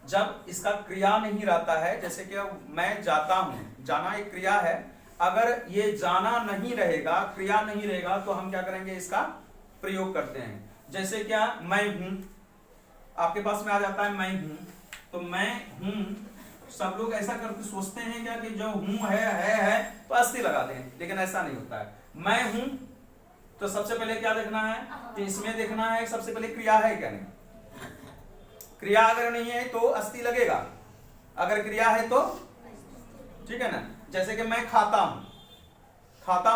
जब इसका क्रिया नहीं रहता है, जैसे कि मैं जाता हूं, जाना एक क्रिया है, अगर ये जाना नहीं रहेगा, क्रिया नहीं रहेगा, तो हम क्या करेंगे, इसका प्रयोग करते हैं। जैसे क्या, मैं हूं, आपके पास में आ जाता है मैं हूं, तो मैं हूं, सब लोग ऐसा करके सोचते हैं क्या कि जो हूं है तो अस्थि लगाते हैं, लेकिन ऐसा नहीं होता है। मैं हूं तो सबसे पहले क्या देखना है कि इसमें देखना है सबसे पहले क्रिया है क्या नहीं। क्रिया अगर नहीं है तो अस्थि लगेगा, अगर क्रिया है तो ठीक है ना। जैसे कि मैं खाता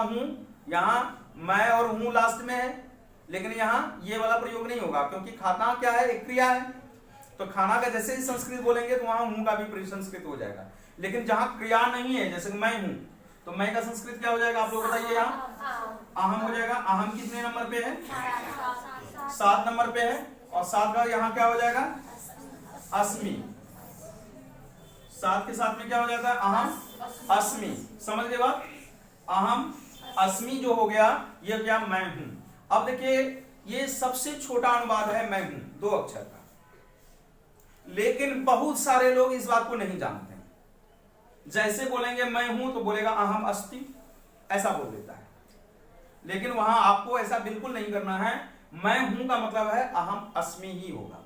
हूं, यहां मैं और हूं लास्ट में है, लेकिन यहां ये वाला प्रयोग नहीं होगा, क्योंकि खाता क्या है, एक क्रिया है। तो खाना का जैसे ही संस्कृत बोलेंगे तो वहां हूं का भी संस्कृत हो जाएगा। लेकिन जहां क्रिया नहीं है, जैसे मैं हूं, तो मैं का संस्कृत क्या हो जाएगा, आप लोग बताइए। यहाँ अहम हो जाएगा। अहम कितने नंबर पे है, 7 नंबर पे है, और 7 का यहाँ क्या हो जाएगा, अस्मि। 7 के साथ में क्या हो जाता है, अहम अस्मि। समझ गए बात, अहम अस्मि जो हो गया, ये क्या, मैं हूं। अब देखिए ये सबसे छोटा अनुवाद है मैं हूं, 2 अक्षर का, लेकिन बहुत सारे लोग इस बात को नहीं जानते। जैसे बोलेंगे मैं हूं तो बोलेगा अहम अस्ति, ऐसा बोल देता है, लेकिन वहां आपको ऐसा बिल्कुल नहीं करना है। मैं हूं का मतलब है अहम अस्मि ही होगा।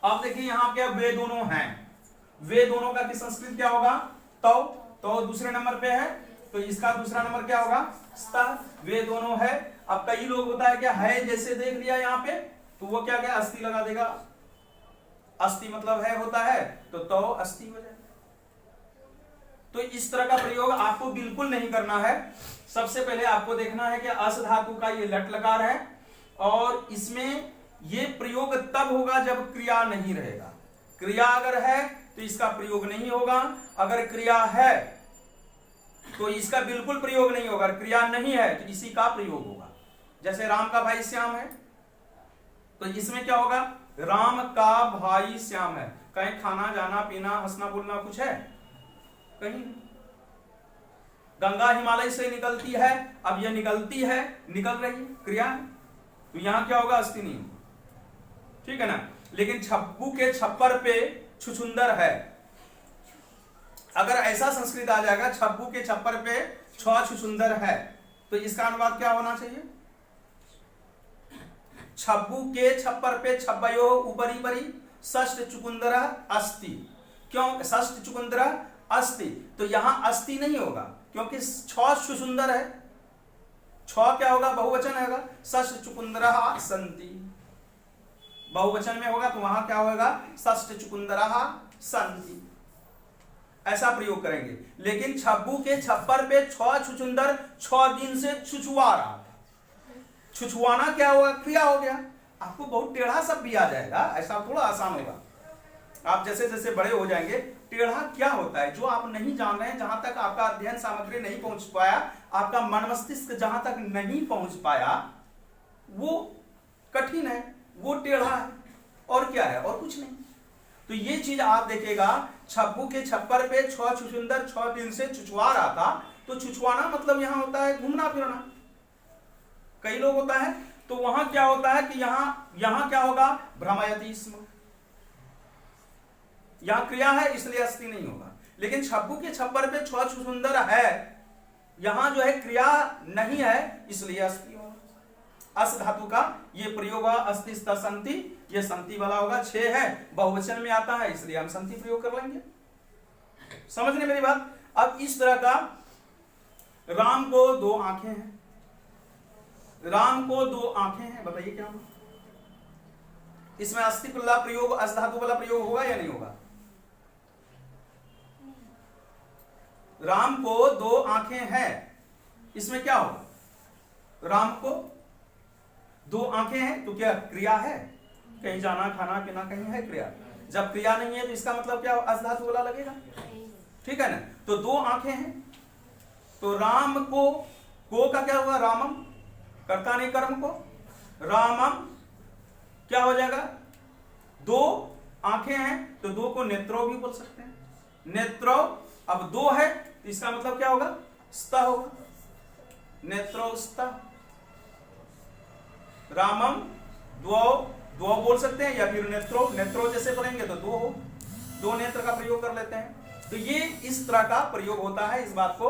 अब देखिए यहां क्या, वे दोनों हैं, वे दोनों का संस्कृत क्या होगा, तो दूसरे नंबर पे है, तो इसका दूसरा नंबर क्या होगा, स्तः। वे दोनों है। अब कई लोग होता है क्या, है जैसे देख लिया यहाँ पे, तो वो क्या क्या अस्थि लगा देगा, अस्थि मतलब है होता है, तो अस्थि हो जाएगा। तो इस तरह का प्रयोग आपको बिल्कुल नहीं करना है। सबसे पहले आपको देखना है कि अस धातु का ये लट लकार है, और इसमें ये प्रयोग तब होगा जब क्रिया नहीं रहेगा। क्रिया अगर है तो इसका प्रयोग नहीं होगा, अगर क्रिया है तो इसका बिल्कुल प्रयोग नहीं होगा, क्रिया नहीं है तो इसी का प्रयोग होगा। जैसे राम का भाई श्याम है, तो इसमें क्या होगा, राम का भाई श्याम है। कहीं खाना जाना पीना हंसना बोलना कुछ है, कहीं। गंगा हिमालय से निकलती है, अब यह निकलती है, निकल रही क्रिया है, तो यहां क्या होगा, अस्थि नहीं, ठीक है ना। लेकिन छप्पू के छप्पर पे छुछुंदर है, अगर ऐसा संस्कृत आ जाएगा, छप्पू के छप्पर पे छुछुंदर है, तो इसका अनुवाद क्या होना चाहिए, छब्बू के छप्पर पे छब्बयो ऊपरी परी षष्ठ चुकुंदरा अस्ति। क्यों षष्ठ चुकुंदरा अस्ति, तो यहां अस्ति नहीं होगा क्योंकि छुछुंदर है, क्या होगा, बहुवचन होगा, षष्ठ चुकुंदरा संति, बहुवचन में होगा तो वहां क्या होगा, षष्ठ चुकुंदरा संति, ऐसा प्रयोग करेंगे। लेकिन छब्बू के छप्पर पे छुछुंदर 6 दिन से छुछुआ रहा, छुछुआना क्या होगा, क्रिया हो गया। आपको बहुत टेढ़ा सब भी आ जाएगा, ऐसा थोड़ा आसान होगा। आप जैसे जैसे बड़े हो जाएंगे, टेढ़ा क्या होता है जो आप नहीं जान रहे हैं, जहां तक आपका अध्ययन सामग्री नहीं पहुंच पाया, आपका मन मस्तिष्क जहां तक नहीं पहुंच पाया, वो कठिन है, वो टेढ़ा है, और क्या है, और कुछ नहीं। तो ये चीज आप देखिएगा, छब्बू के छप्पर पे छुछुंदर 6 दिन से छुछुआ रहा था, तो छुछुआना मतलब यहां होता है घूमना फिरना, कई लोग होता है, तो वहां क्या होता है कि यहां क्या होगा, भ्रमयति स्म, यहां क्रिया है इसलिए अस्थि नहीं होगा। लेकिन छब्बू के छप्पर पे छुछुंदर है, यहां जो है क्रिया नहीं है इसलिए अस्थि होगा। अस धातु का ये प्रयोग अस्थि संति, ये संति वाला होगा, 6 है, बहुवचन में आता है इसलिए हम संति प्रयोग कर लेंगे। समझ रहे मेरी बात। अब इस तरह का, राम को 2 आंखें हैं, राम को 2 आंखें हैं, बताइए क्या होगा, इसमें अस्थि वाला प्रयोग, अस धातु वाला प्रयोग होगा या नहीं होगा। राम को 2 आंखें हैं, इसमें क्या होगा, राम को 2 आंखें हैं, तो क्या क्रिया है, कहीं जाना खाना पीना कहीं है क्रिया। जब क्रिया नहीं है तो इसका मतलब क्या, अस धातु वाला लगेगा, ठीक है ना। तो 2 आंखें हैं, तो राम को का क्या होगा, रामम, कर्ता नहीं कर्म को, रामम क्या हो जाएगा, 2 आंखें हैं, तो 2 को नेत्रो भी बोल सकते हैं, नेत्रो। अब 2 है तो इसका मतलब क्या होगा, स्त होगा, नेत्रो स्त, रामम द्वौ बोल सकते हैं, या फिर नेत्रो जैसे पढ़ेंगे तो 2 हो, दो नेत्र का प्रयोग कर लेते हैं। तो ये इस तरह का प्रयोग होता है, इस बात को